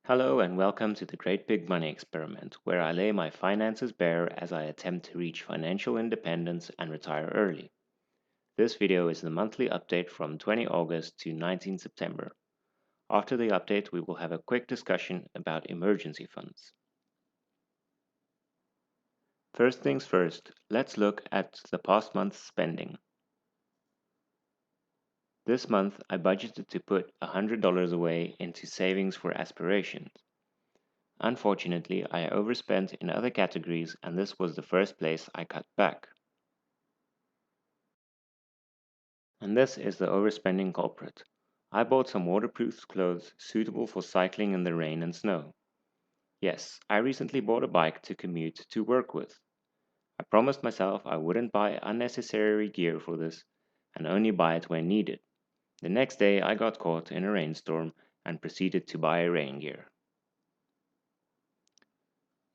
Hello and welcome to the Great Big Money Experiment, where I lay my finances bare as I attempt to reach financial independence and retire early. This video is the monthly update from 20 August to 19 September. After the update, we will have a quick discussion about emergency funds. First things first, let's look at the past month's spending. This month, I budgeted to put $100 away into savings for aspirations. Unfortunately, I overspent in other categories and this was the first place I cut back. And this is the overspending culprit. I bought some waterproof clothes suitable for cycling in the rain and snow. Yes, I recently bought a bike to commute to work with. I promised myself I wouldn't buy unnecessary gear for this and only buy it when needed. The next day I got caught in a rainstorm and proceeded to buy rain gear.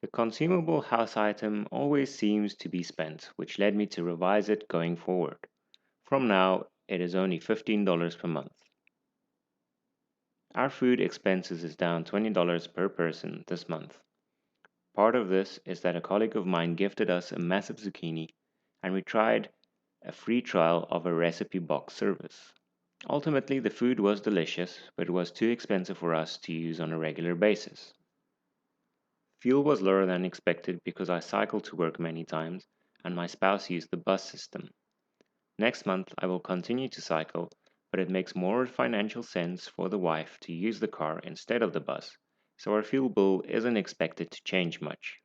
The consumable house item always seems to be spent, which led me to revise it going forward. From now, it is only $15 per month. Our food expenses is down $20 per person this month. Part of this is that a colleague of mine gifted us a massive zucchini and we tried a free trial of a recipe box service. Ultimately, the food was delicious, but it was too expensive for us to use on a regular basis. Fuel was lower than expected because I cycled to work many times and my spouse used the bus system. Next month, I will continue to cycle, but it makes more financial sense for the wife to use the car instead of the bus, so our fuel bill isn't expected to change much.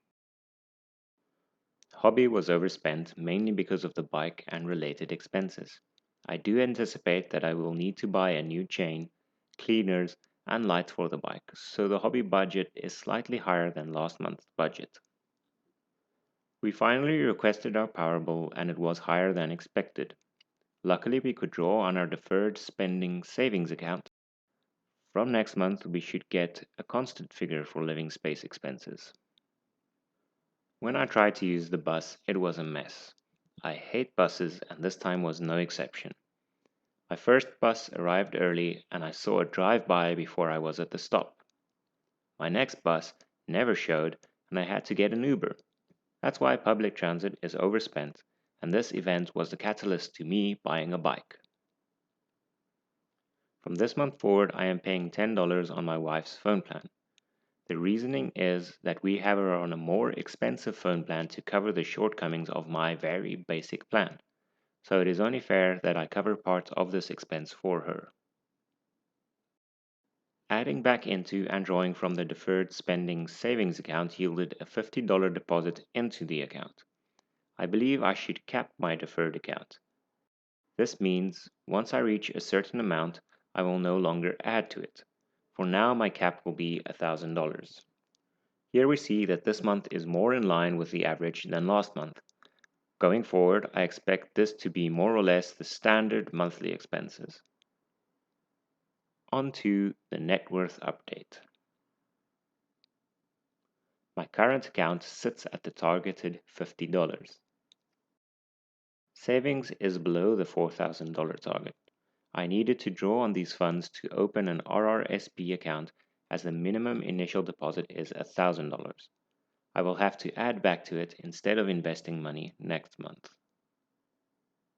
Hobby was overspent mainly because of the bike and related expenses. I do anticipate that I will need to buy a new chain, cleaners, and lights for the bike, so the hobby budget is slightly higher than last month's budget. We finally requested our power bill and it was higher than expected. Luckily, we could draw on our deferred spending savings account. From next month, we should get a constant figure for living space expenses. When I tried to use the bus, it was a mess. I hate buses, and this time was no exception. My first bus arrived early, and I saw it drive by before I was at the stop. My next bus never showed, and I had to get an Uber. That's why public transit is overspent, and this event was the catalyst to me buying a bike. From this month forward, I am paying $10 on my wife's phone plan. The reasoning is that we have her on a more expensive phone plan to cover the shortcomings of my very basic plan, so it is only fair that I cover part of this expense for her. Adding back into and drawing from the deferred spending savings account yielded a $50 deposit into the account. I believe I should cap my deferred account. This means once I reach a certain amount, I will no longer add to it. For now, my cap will be $1,000. Here we see that this month is more in line with the average than last month. Going forward, I expect this to be more or less the standard monthly expenses. On to the net worth update. My current account sits at the targeted $50. Savings is below the $4,000 target. I needed to draw on these funds to open an RRSP account as the minimum initial deposit is $1,000. I will have to add back to it instead of investing money next month.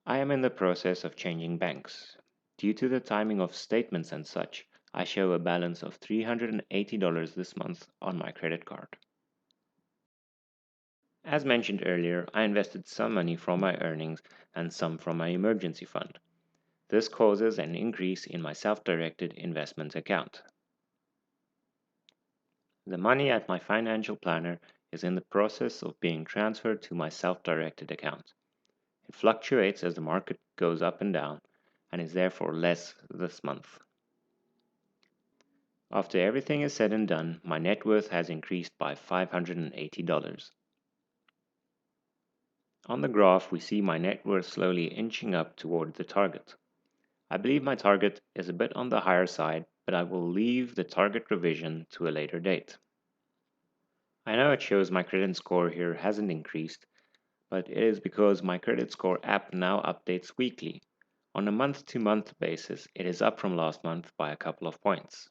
I am in the process of changing banks. Due to the timing of statements and such, I show a balance of $380 this month on my credit card. As mentioned earlier, I invested some money from my earnings and some from my emergency fund. This causes an increase in my self-directed investment account. The money at my financial planner is in the process of being transferred to my self-directed account. It fluctuates as the market goes up and down and is therefore less this month. After everything is said and done, my net worth has increased by $580. On the graph, we see my net worth slowly inching up toward the target. I believe my target is a bit on the higher side, but I will leave the target revision to a later date. I know it shows my credit score here hasn't increased, but it is because my credit score app now updates weekly. On a month-to-month basis, it is up from last month by a couple of points.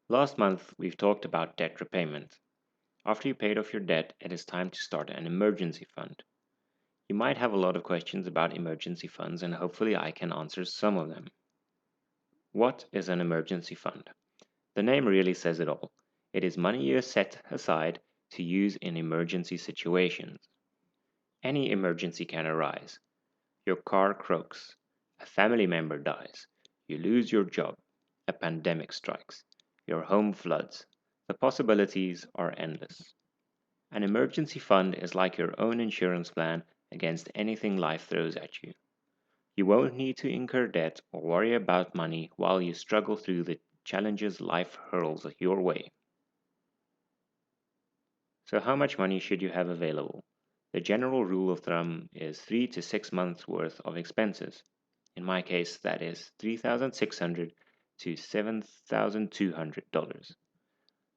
Last month, we've talked about debt repayment. After you paid off your debt, it is time to start an emergency fund. You might have a lot of questions about emergency funds, and hopefully, I can answer some of them. What is an emergency fund? The name really says it all. It is money you set aside to use in emergency situations. Any emergency can arise. Your car croaks, a family member dies, you lose your job, a pandemic strikes, your home floods. The possibilities are endless. An emergency fund is like your own insurance plan against anything life throws at you. You won't need to incur debt or worry about money while you struggle through the challenges life hurls your way. So, how much money should you have available? The general rule of thumb is 3 to 6 months worth of expenses. In my case, that is $3,600 to $7,200.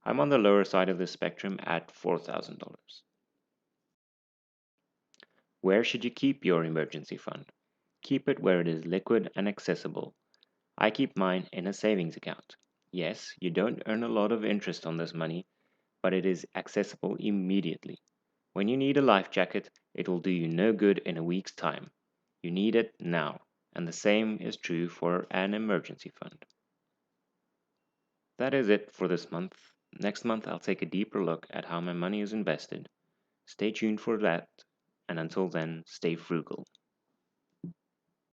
I'm on the lower side of the spectrum at $4,000. Where should you keep your emergency fund? Keep it where it is liquid and accessible. I keep mine in a savings account. Yes, you don't earn a lot of interest on this money, but it is accessible immediately. When you need a life jacket, it will do you no good in a week's time. You need it now, and the same is true for an emergency fund. That is it for this month. Next month, I'll take a deeper look at how my money is invested. Stay tuned for that, and until then, stay frugal.